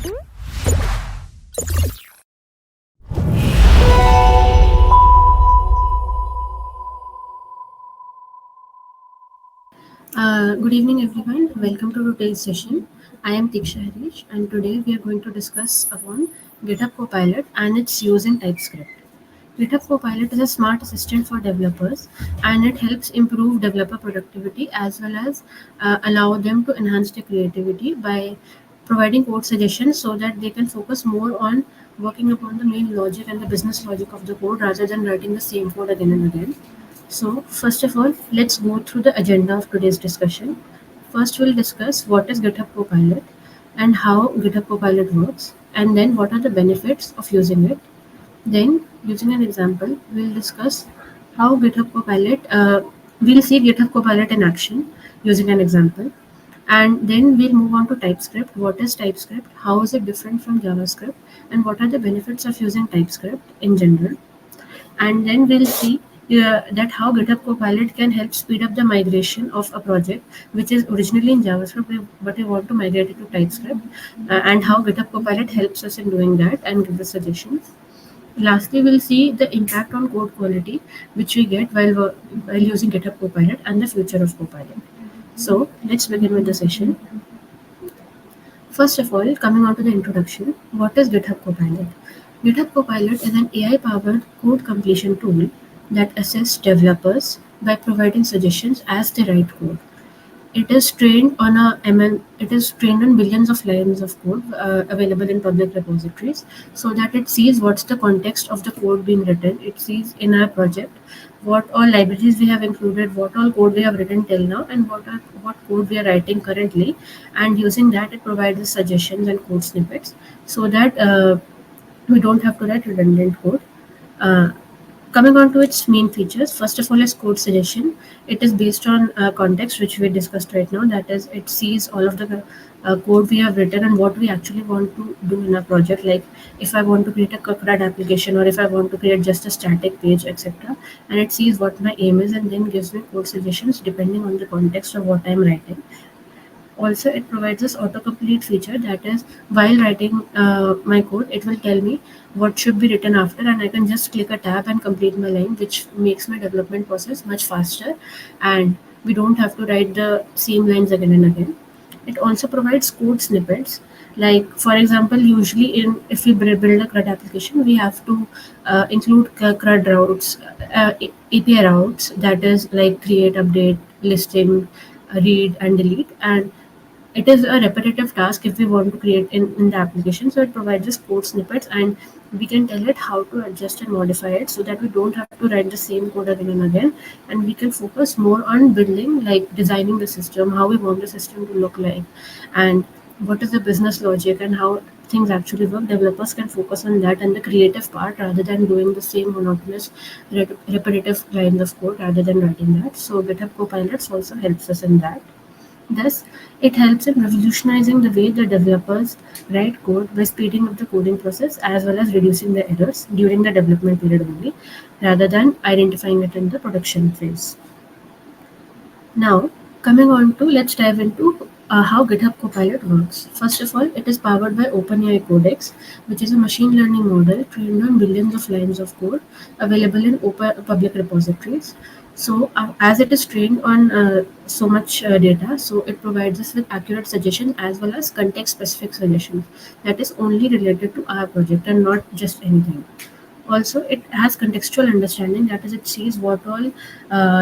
Good evening, everyone. Welcome to today's session. I am Diksha Harish, and today we are going to discuss upon GitHub Copilot and its use in TypeScript. GitHub Copilot is a smart assistant for developers, and it helps improve developer productivity as well as allow them to enhance their creativity by providing code suggestions so that they can focus more on working upon the main logic and the business logic of the code rather than writing the same code again and again. So, first of all, let's go through the agenda of today's discussion. First, we'll discuss what is GitHub Copilot and how GitHub Copilot works, and then what are the benefits of using it. Then, using an example, we'll discuss how GitHub Copilot, we'll see GitHub Copilot in action using an example. And then we'll move on to TypeScript. What is TypeScript? How is it different from JavaScript? And what are the benefits of using TypeScript in general? And then we'll see that how GitHub Copilot can help speed up the migration of a project which is originally in JavaScript but we want to migrate it to TypeScript, and how GitHub Copilot helps us in doing that and give the suggestions. Lastly, we'll see the impact on code quality which we get while using GitHub Copilot and the future of Copilot. So let's begin with the session. First of all, coming on to the introduction, what is GitHub Copilot? GitHub Copilot is an AI-powered code completion tool that assists developers by providing suggestions as they write code. It is trained on a ML. It is trained on billions of lines of code available in public repositories, so that it sees what's the context of the code being written. It sees in our project what all libraries we have included, what all code we have written till now, and what code we are writing currently. And using that, it provides us suggestions and code snippets, so that we don't have to write redundant code. Uh, Coming on to its main features, first of all is code suggestion. It is based on context, which we discussed right now. That is, it sees all of the code we have written and what we actually want to do in a project. Like if I want to create a CRUD application or if I want to create just a static page, etc. And it sees what my aim is and then gives me code suggestions depending on the context of what I'm writing. Also, it provides this autocomplete feature, that is, while writing my code, it will tell me what should be written after, and I can just click a tab and complete my line, which makes my development process much faster, and we don't have to write the same lines again and again. It also provides code snippets. Like for example, usually in if we build a CRUD application, we have to include CRUD routes, API routes, that is like create, update, listing, read, and delete. And it is a repetitive task if we want to create in the application. So it provides us code snippets and we can tell it how to adjust and modify it so that we don't have to write the same code again and again, and we can focus more on building, like designing the system, how we want the system to look like, and what is the business logic and how things actually work. Developers can focus on that and the creative part rather than doing the same monotonous repetitive lines of code rather than writing that. So GitHub Copilots also helps us in that. Thus, it helps in revolutionizing the way the developers write code by speeding up the coding process as well as reducing the errors during the development period only, rather than identifying it in the production phase. Now, coming on to, let's dive into how GitHub Copilot works. First of all, it is powered by OpenAI Codex, which is a machine learning model trained on billions of lines of code available in open public repositories. So, as it is trained on so much data, so it provides us with accurate suggestions as well as context-specific suggestions that is only related to our project and not just anything. Also, it has contextual understanding, that is, it sees what all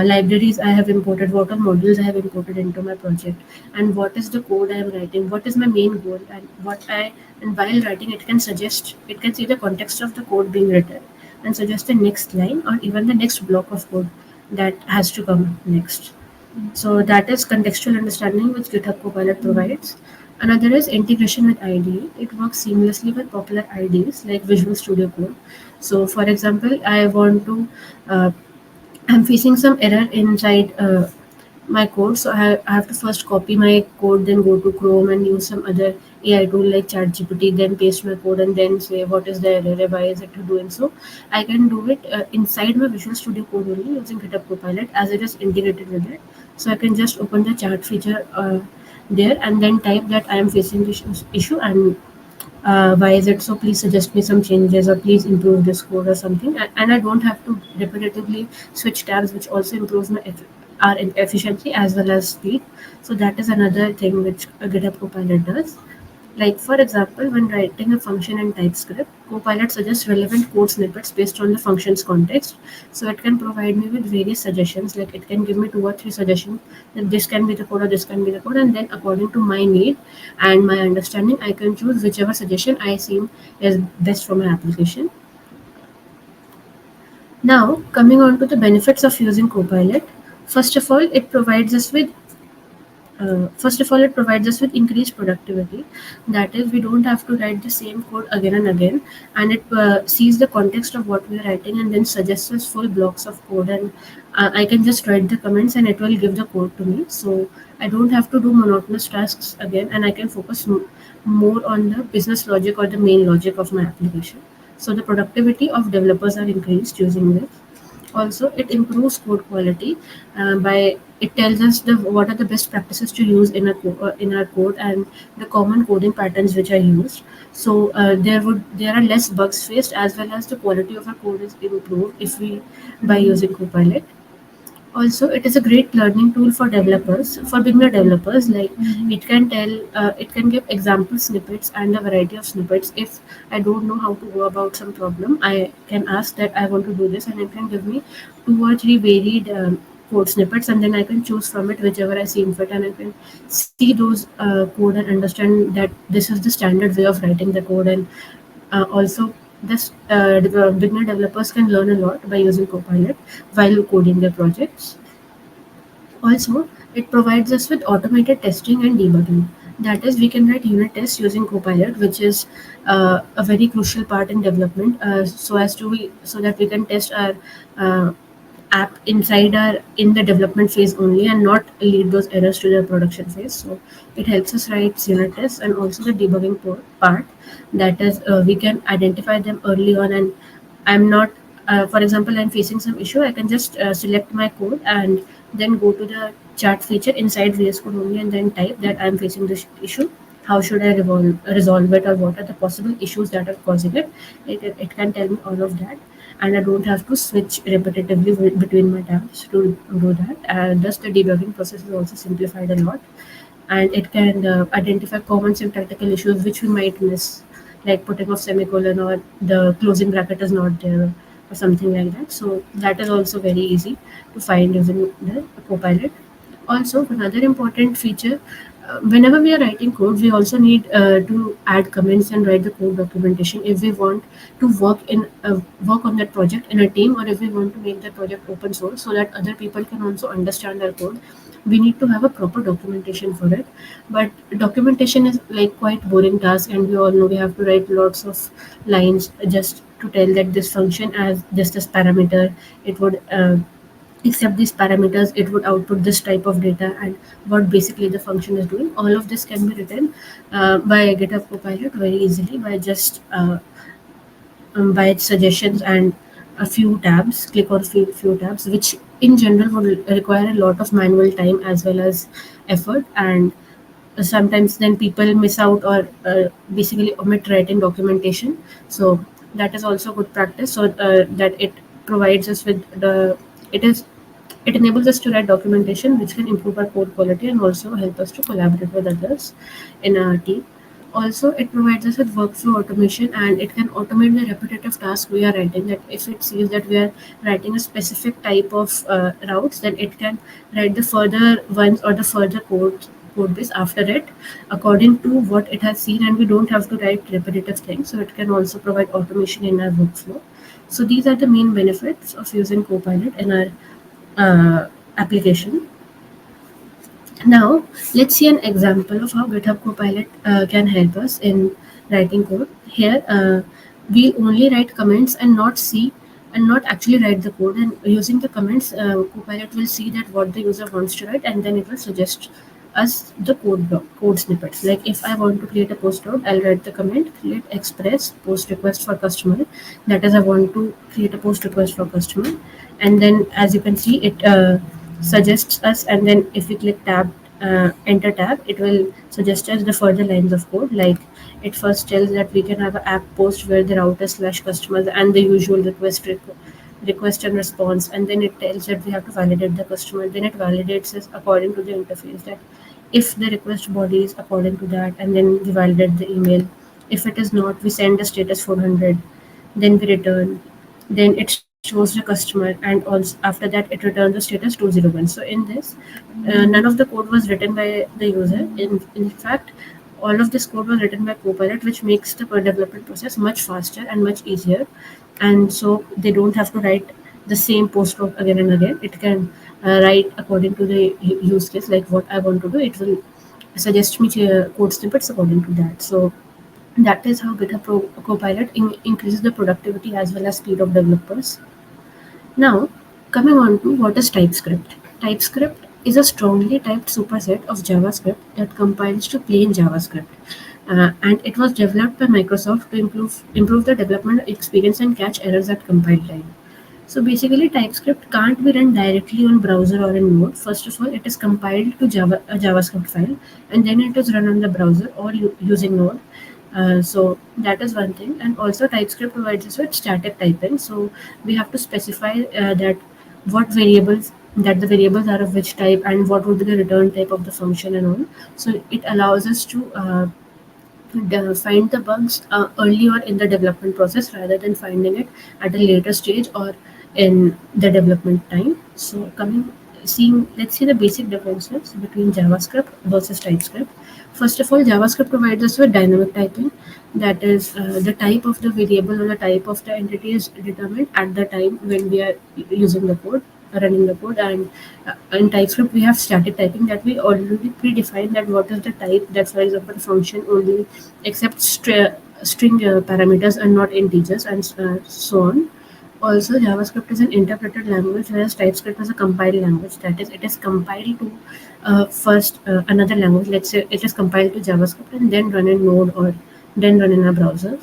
libraries I have imported, what all modules I have imported into my project, and what is the code I am writing, what is my main goal, and while writing, it can see the context of the code being written and suggest the next line or even the next block of code that has to come next. So that is contextual understanding, which GitHub Copilot provides. Another is integration with IDE. It works seamlessly with popular IDEs like Visual Studio Code. So, for example, uh, I'm facing some error inside my code. So I have to first copy my code, then go to Chrome and use some other AI tool like ChatGPT, then paste my code and then say what is the error, why is it doing so. I can do it inside my Visual Studio Code only using GitHub Copilot as it is integrated with it. So I can just open the chat feature there and then type that I am facing this issue and why is it so, please suggest me some changes or please improve this code or something, and I don't have to repetitively switch tabs, which also improves my our efficiency as well as speed. So that is another thing which a GitHub Copilot does. Like for example, when writing a function in TypeScript, Copilot suggests relevant code snippets based on the function's context. So it can provide me with various suggestions, like it can give me two or three suggestions that this can be the code or this can be the code, and then according to my need and my understanding, I can choose whichever suggestion I seem is best for my application. Now, coming on to the benefits of using Copilot, first of all, it provides us with increased productivity. That is, we don't have to write the same code again and again, and it sees the context of what we are writing and then suggests us full blocks of code. And I can just write the comments and it will give the code to me. So I don't have to do monotonous tasks again, and I can focus more on the business logic or the main logic of my application. So the productivity of developers are increased using this. Also, it improves code quality by it tells us what are the best practices to use in our code and the common coding patterns which are used. So there are less bugs faced, as well as the quality of our code is improved if we by using Copilot. Also, it is a great learning tool for developers, for beginner developers. Like it can give example snippets and a variety of snippets. If I don't know how to go about some problem, I can ask that I want to do this, and it can give me two or three varied code snippets, and then I can choose from it whichever I seem fit, and I can see those code and understand that this is the standard way of writing the code. And also, this the beginner developers can learn a lot by using Copilot while coding their projects. Also, it provides us with automated testing and debugging. That is, we can write unit tests using Copilot, which is a very crucial part in development. So that we can test our uh, app inside our in the development phase only, and not lead those errors to the production phase. So it helps us write unit tests and also the debugging part. That is, we can identify them early on, and I'm not, for example, I'm facing some issue, I can just select my code and then go to the chat feature inside VS Code only, and then type that I'm facing this issue. How should I resolve it, or what are the possible issues that are causing it? It can tell me all of that, and I don't have to switch repetitively between my tabs to do that. And thus, the debugging process is also simplified a lot, and it can identify common syntactical issues which we might miss, like putting of semicolon or the closing bracket is not there or something like that. So that is also very easy to find using the Copilot. Also, another important feature, whenever we are writing code, we also need to add comments and write the code documentation if we want to work on that project in a team, or if we want to make that project open source so that other people can also understand our code. We need to have a proper documentation for it. But documentation is like quite boring task, and we all know we have to write lots of lines just to tell that this function as just this parameter, it would accept these parameters, it would output this type of data, and what basically the function is doing. All of this can be written by GitHub Copilot very easily by just by its suggestions and a few tabs, click on few tabs, which in general would require a lot of manual time as well as effort. And sometimes then people miss out or basically omit writing documentation. So that is also good practice, so that it provides us with the it is it enables us to write documentation which can improve our code quality and also help us to collaborate with others in our team. Also, it provides us with workflow automation, and it can automate the repetitive task we are writing. That if it sees that we are writing a specific type of routes, then it can write the further ones or the further code base after it according to what it has seen, and we don't have to write repetitive things. So it can also provide automation in our workflow. So these are the main benefits of using Copilot in our application. Now, let's see an example of how GitHub Copilot can help us in writing code. Here, we only write comments and not actually write the code. And using the comments, Copilot will see that what the user wants to write, and then it will suggest us the code snippets. Like if I want to create a post route, I'll write the comment create express post request for customer. That is, I want to create a post request for customer, and then as you can see, it suggests us, and then if we click tab enter tab, it will suggest us the further lines of code. Like It first tells that we can have an app post where the router slash customers and the usual request and response, and then it tells that we have to validate the customer. Then it validates us according to the interface, that if the request body is according to that, and then we validate the email. If it is not, we send the status 400, then we return. Then it shows the customer, and also after that it returns the status 201. So in this, none of the code was written by the user. In fact, all of this code was written by Copilot, which makes the development process much faster and much easier. And so they don't have to write the same post code again and again. It can write according to the use case, like what I want to do. It will suggest me code snippets according to that. So that is how GitHub Copilot increases the productivity as well as speed of developers. Now, coming on to what is TypeScript. TypeScript is a strongly typed superset of JavaScript that compiles to plain JavaScript. And it was developed by Microsoft to improve the development experience and catch errors at compile time. So basically, TypeScript can't be run directly on browser or in Node. First of all, it is compiled to a JavaScript file, and then it is run on the browser or using Node. So that is one thing, and also TypeScript provides us with static typing. So we have to specify that what variables that the variables are of which type, and what would be the return type of the function and all. So it allows us to find the bugs earlier in the development process rather than finding it at a later stage or in the development time. So let's see the basic differences between JavaScript versus TypeScript. First of all, JavaScript provides us with dynamic typing. That is, the type of the variable or the type of the entity is determined at the time when we are using the code, running the code. And in TypeScript, we have static typing, that we already predefine that what is the type, that for example, function only accepts string parameters and not integers, and so on. Also, JavaScript is an interpreted language, whereas TypeScript is a compiled language. That is, it is compiled to first another language. Let's say it is compiled to JavaScript and then run in Node or then run in a browser.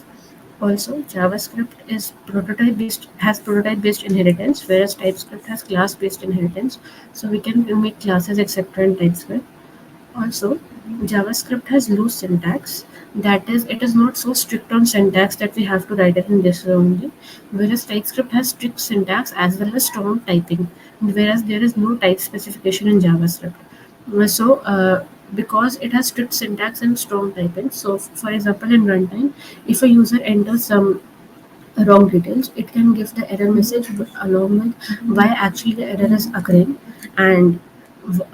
Also, JavaScript is prototype based inheritance, whereas TypeScript has class based inheritance. So we can make classes, etc. in TypeScript. Also, JavaScript has loose syntax. That is, it is not so strict on syntax that we have to write it in this way only. Whereas TypeScript has strict syntax as well as strong typing. Whereas there is no type specification in JavaScript. Because it has strict syntax and strong typing. So, for example, in runtime, if a user enters some wrong details, it can give the error message along with why actually the error is occurring, and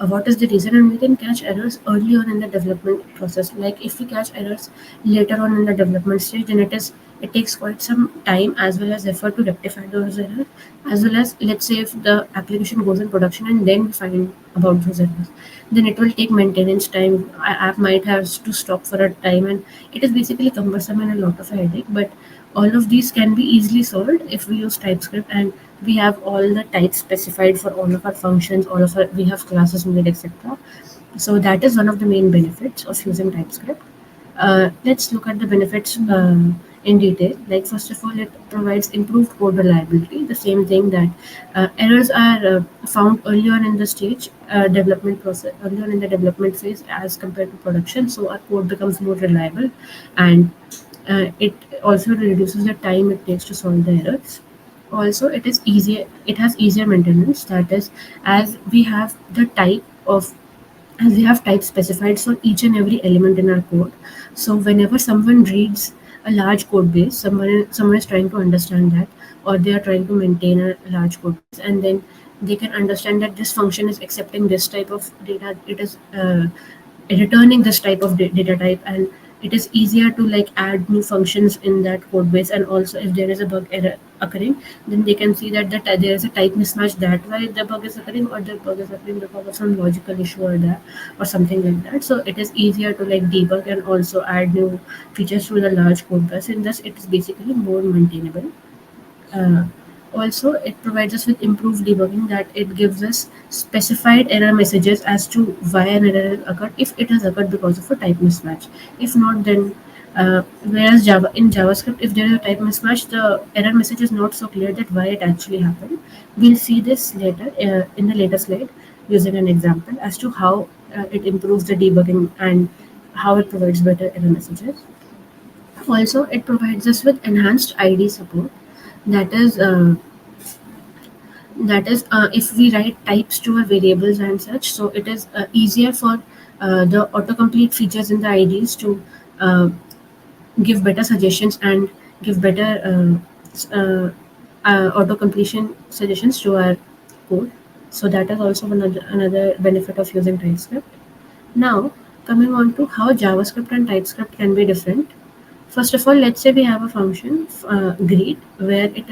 what is the reason, and we can catch errors early on in the development process. Like if we catch errors later on in the development stage, then it takes quite some time as well as effort to rectify those errors, as well as, let's say, if the application goes in production and then we find about those errors, then it will take maintenance time. App might have to stop for a time, and it is basically cumbersome and a lot of a headache. But all of these can be easily solved if we use TypeScript, and we have all the types specified for all of our functions, we have classes made, etc. So that is one of the main benefits of using TypeScript. Let's look at the benefits in detail. Like, first of all, it provides improved code reliability. The same thing, that errors are found earlier in the earlier in the development phase as compared to production. So our code becomes more reliable, and it also reduces the time it takes to solve the errors. Also, it has easier maintenance. That is, as we have the type of as we have type specified for each and every element in our code. So whenever someone reads a large code base, someone is trying to understand that, or they are trying to maintain a large code base, and then they can understand that this function is accepting this type of data. It is returning this type of data type, and it is easier to like add new functions in that code base. And also, if there is a bug error occurring, then they can see that there is a type mismatch, that why the bug is occurring, or the bug is occurring because of some logical issue or that, or something like that. So it is easier to like debug and also add new features to the large code base, and thus it is basically more maintainable. uh, Also, it provides us with improved debugging, that it gives us specified error messages as to why an error has occurred, if it has occurred because of a type mismatch. If not, then whereas in JavaScript, if there is a type mismatch, the error message is not so clear that why it actually happened. We'll see this later in the later slide using an example as to how it improves the debugging and how it provides better error messages. Also, it provides us with enhanced ID support. That is, if we write types to our variables and such, so it is easier for the autocomplete features in the IDs to uh, give better suggestions and give better auto completion suggestions to our code. So that is also another benefit of using TypeScript. Now, coming on to how JavaScript and TypeScript can be different. First of all, let's say we have a function greet where it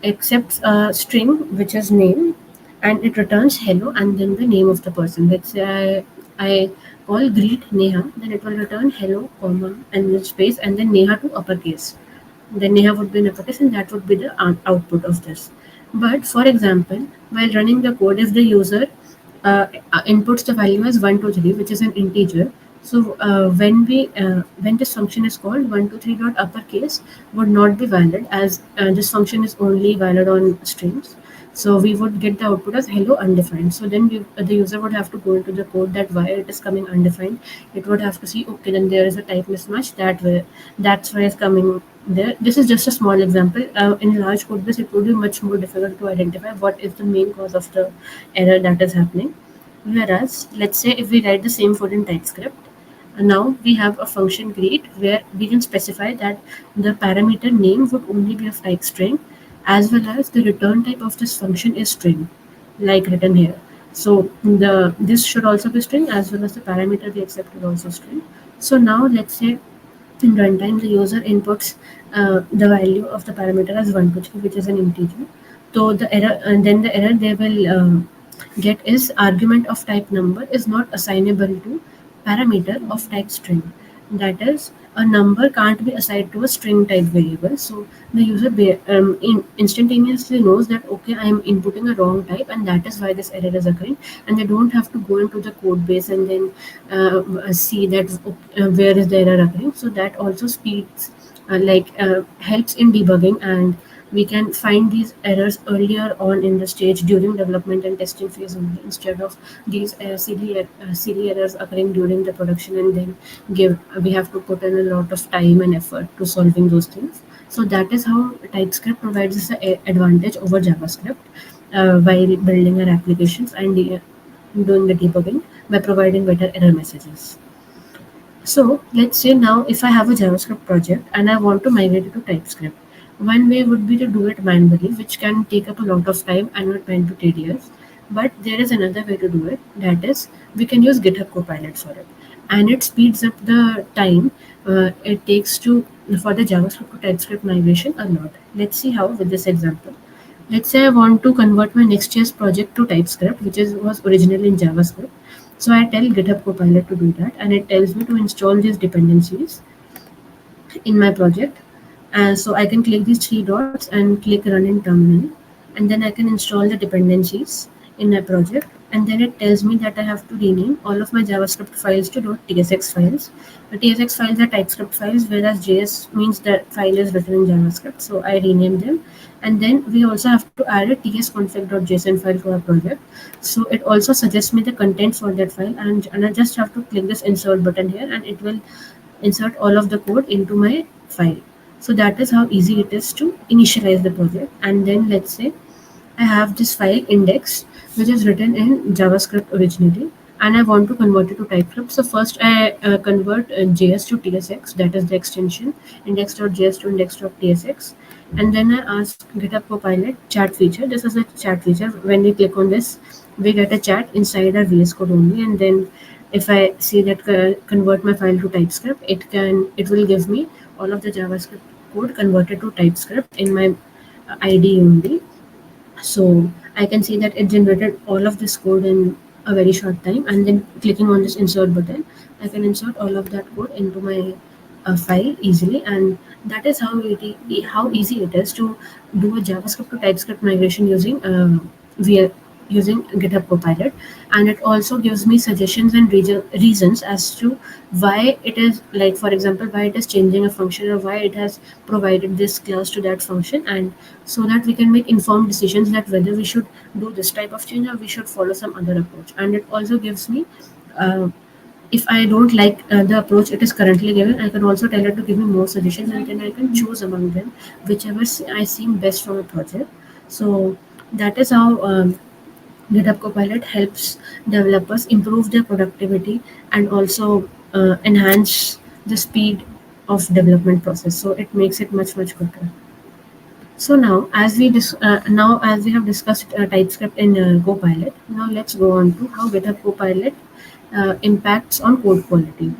accepts a string which is name, and it returns hello and then the name of the person. Let's say I call greet Neha, then it will return hello, comma, and then space, and then Neha to uppercase. Then Neha would be in uppercase, and that would be the output of this. But for example, while running the code, if the user inputs the value as 123, which is an integer. So when this function is called, 123 dot uppercase would not be valid, as this function is only valid on strings. So we would get the output as hello undefined. So then the user would have to go into the code that why it is coming undefined. It would have to see, okay, then there is a type mismatch, that's why it's coming there. This is just a small example. In large code base, it would be much more difficult to identify what is the main cause of the error that is happening. Whereas, let's say if we write the same code in TypeScript, now we have a function greet where we can specify that the parameter name would only be of type string, as well as the return type of this function is string, like written here. So the this should also be string, as well as the parameter we accept is also string. So now let's say in runtime, the user inputs the value of the parameter as 123, which is an integer. So the error, and then the error they will get is argument of type number is not assignable to parameter of type string. That is, a number can't be assigned to a string type variable. So the user instantaneously knows that, okay, I am inputting a wrong type, and that is why this error is occurring. And they don't have to go into the code base and then see that where is the error occurring. So that also speeds, helps in debugging, and we can find these errors earlier on in the stage during development and testing phase only, instead of these silly errors occurring during the production, and then give we have to put in a lot of time and effort to solving those things. So that is how TypeScript provides us an advantage over JavaScript while building our applications and doing the debugging by providing better error messages. So let's say now if I have a JavaScript project and I want to migrate it to TypeScript, one way would be to do it manually, which can take up a lot of time and would tend to tedious. But there is another way to do it. That is, we can use GitHub Copilot for it, and it speeds up the time it takes to for the JavaScript to TypeScript migration a lot. Let's see how with this example. Let's say I want to convert my Next.js project to TypeScript, which was originally in JavaScript. So I tell GitHub Copilot to do that, and it tells me to install these dependencies in my project. And so I can click these three dots and click run in terminal, and then I can install the dependencies in my project. And then it tells me that I have to rename all of my JavaScript files to .tsx files. The tsx files are TypeScript files, whereas JS means that file is written in JavaScript. So I rename them, and then we also have to add a tsconfig.json file to our project. So it also suggests me the content for that file, and I just have to click this insert button here, and it will insert all of the code into my file. So that is how easy it is to initialize the project. And then let's say I have this file index, which is written in JavaScript originally, and I want to convert it to TypeScript. So first I convert JS to TSX, that is the extension, index.js to index.tsx. And then I ask GitHub Copilot chat feature. This is a chat feature. When we click on this, we get a chat inside our VS Code only. And then if I see that convert my file to TypeScript, it will give me all of the JavaScript code converted to TypeScript in my IDE only. So I can see that it generated all of this code in a very short time, and then clicking on this insert button, I can insert all of that code into my file easily. And that is how easy it is to do a JavaScript to TypeScript migration via using GitHub Copilot. And it also gives me suggestions and reasons as to why it is, like for example, why it is changing a function, or why it has provided this class to that function, and so that we can make informed decisions that whether we should do this type of change or we should follow some other approach. And it also gives me uh, if I don't like the approach it is currently given, I can also tell it to give me more suggestions, and then I can choose among them whichever I seem best from a project. So that is how GitHub Copilot helps developers improve their productivity and also enhance the speed of development process. So it makes it much quicker. So now, as we have discussed TypeScript in Copilot, now let's go on to how GitHub Copilot impacts on code quality.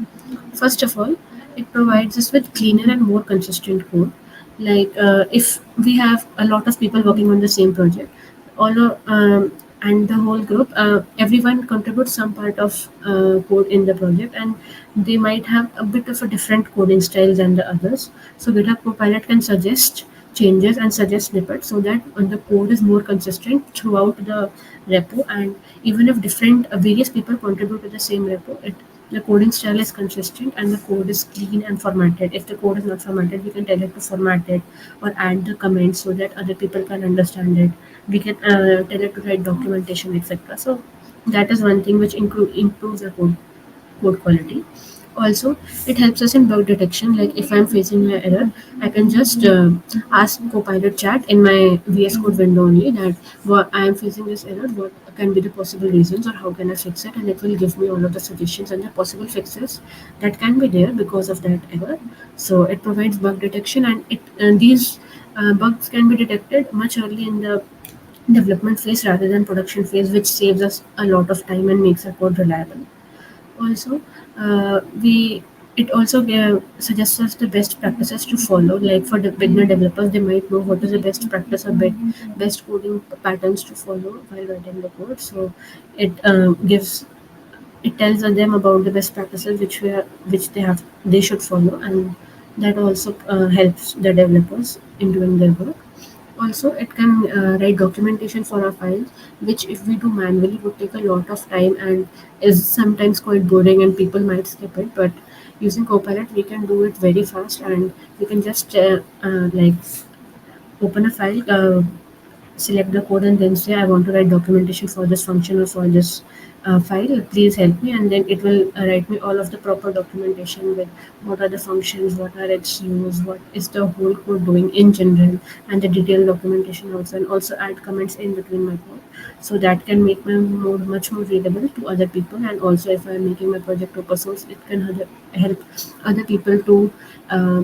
First of all, it provides us with cleaner and more consistent code. Like if we have a lot of people working on the same project, all of, and the whole group, everyone contributes some part of code in the project, and they might have a bit of a different coding style than the others. So GitHub Copilot can suggest changes and suggest snippets so that the code is more consistent throughout the repo, and even if different various people contribute to the same repo, the coding style is consistent and the code is clean and formatted. If the code is not formatted, we can tell it to format it or add the comments so that other people can understand it. We can tell it to write documentation, etc. So that is one thing which improves the code quality. Also, it helps us in bug detection. Like if I'm facing an error, I can just ask Copilot chat in my VS Code window only that what I am facing this error, what can be the possible reasons or how can I fix it, and it will give me all of the suggestions and the possible fixes that can be there because of that error. So it provides bug detection, and these bugs can be detected much early in the development phase rather than production phase, which saves us a lot of time and makes our code reliable. Also, we it also suggests us the best practices to follow. Like for the beginner developers, they might know what is the best practice or best coding patterns to follow while writing the code. So it tells them about the best practices which they should follow, and that also helps the developers in doing their work. Also, it can write documentation for our files, which if we do manually would take a lot of time and is sometimes quite boring and people might skip it. But using Copilot, we can do it very fast, and we can just like open a file, select the code, and then say I want to write documentation for this function or for this file. Please help me, and then it will write me all of the proper documentation with what are the functions, what are its use, what is the whole code doing in general, and the detailed documentation also, and also add comments in between my code. So that can make my code much more readable to other people, and also if I am making my project open source, it can help other people to uh,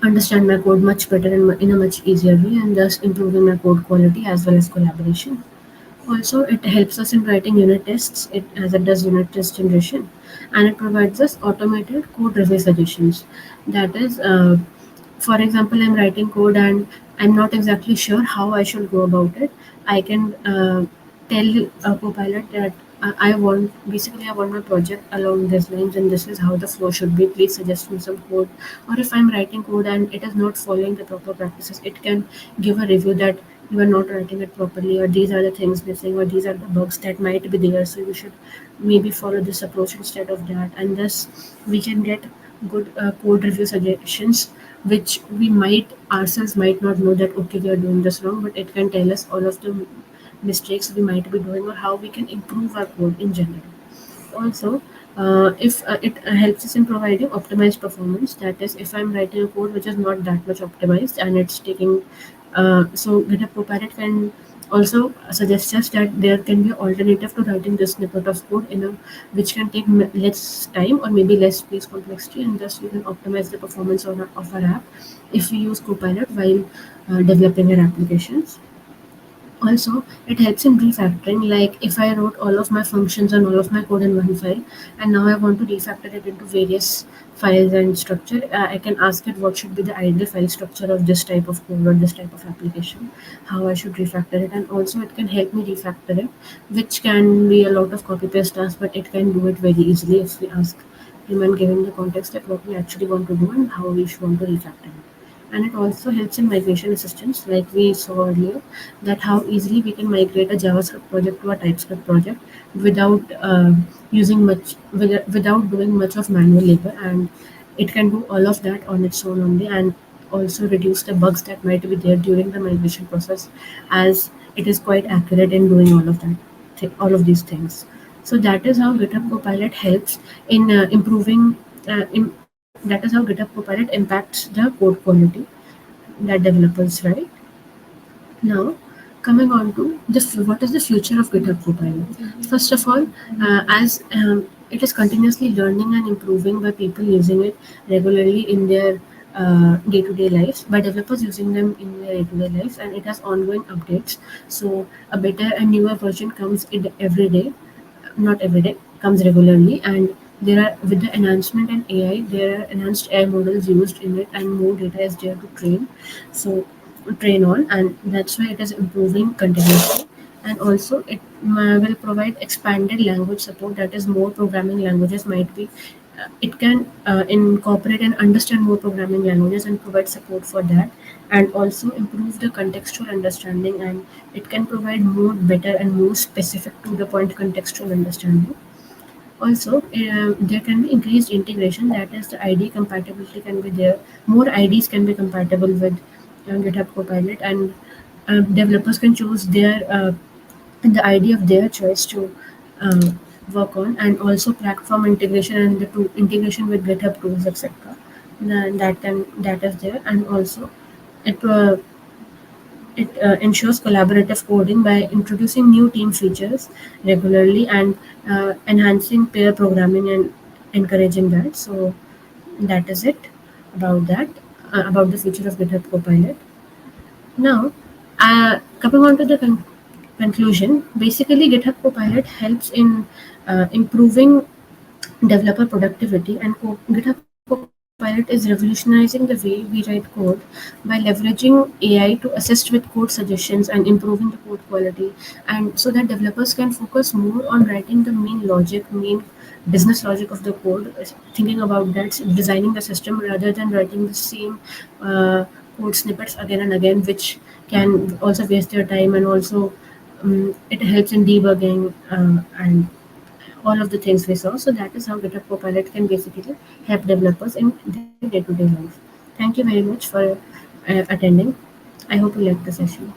understand my code much better and in a much easier way, and thus improving my code quality as well as collaboration. Also, it helps us in writing unit tests, as it does unit test generation, and it provides us automated code review suggestions. That is, for example, I'm writing code and I'm not exactly sure how I should go about it. I can tell Copilot that I want my project along these lines, and this is how the flow should be. Please suggest me some code. Or if I'm writing code and it is not following the proper practices, it can give a review that you are not writing it properly, or these are the things missing, or these are the bugs that might be there. So you should maybe follow this approach instead of that, and thus we can get good code review suggestions, which we might ourselves might not know that okay we are doing this wrong, but it can tell us all of the mistakes we might be doing or how we can improve our code in general. Also, if it helps us in providing optimized performance, that is, if I'm writing a code which is not that much optimized and it's taking, so GitHub Copilot can also suggest us that there can be an alternative to writing this snippet of code in a which can take less time or maybe less space complexity, and thus we can optimize the performance of our app if we use Copilot while developing our applications. Also, it helps in refactoring. Like if I wrote all of my functions and all of my code in one file, and now I want to refactor it into various files and structure, I can ask it what should be the ideal file structure of this type of code or this type of application, how I should refactor it, and also it can help me refactor it, which can be a lot of copy paste tasks, but it can do it very easily if we ask him and give him the context that what we actually want to do and how we should want to refactor it. And it also helps in migration assistance, like we saw earlier, that how easily we can migrate a JavaScript project to a TypeScript project without without doing much of manual labor, and it can do all of that on its own only, and also reduce the bugs that might be there during the migration process, as it is quite accurate in doing all of these things. So that is how GitHub Copilot helps in improving. That is how GitHub Copilot impacts the code quality that developers write. Now, coming on to what is the future of GitHub Copilot? First of all, as it is continuously learning and improving by people using it regularly in their day-to-day lives, by developers using them in their day-to-day lives, and it has ongoing updates. So, a better and newer version comes in every day, not every day, comes regularly, and there are with the enhancement and AI, there are enhanced AI models used in it, and more data is there to so train on, and that's why it is improving continuously. And also, it will provide expanded language support. That is, more programming languages might be. It can incorporate and understand more programming languages and provide support for that, and also improve the contextual understanding, and it can provide more better and more specific to the point contextual understanding. Also, there can be increased integration. That is, the ID compatibility can be there. More IDs can be compatible with GitHub Copilot, and developers can choose the ID of their choice to uh, work on, and also platform integration and the integration with GitHub tools, etc. Then that is there, and also it ensures collaborative coding by introducing new team features regularly, and enhancing pair programming and encouraging that. So that is it about that, about the future of GitHub Copilot. Now, coming on to the conclusion, basically GitHub Copilot helps in improving developer productivity, and GitHub Copilot is revolutionizing the way we write code by leveraging AI to assist with code suggestions and improving the code quality, and so that developers can focus more on writing the main business logic of the code, thinking about that, designing the system rather than writing the same code snippets again and again, which can also waste their time, and also it helps in debugging and all of the things we saw. So that is how GitHub Copilot can basically help developers in their day-to-day life. Thank you very much for attending. I hope you liked the session.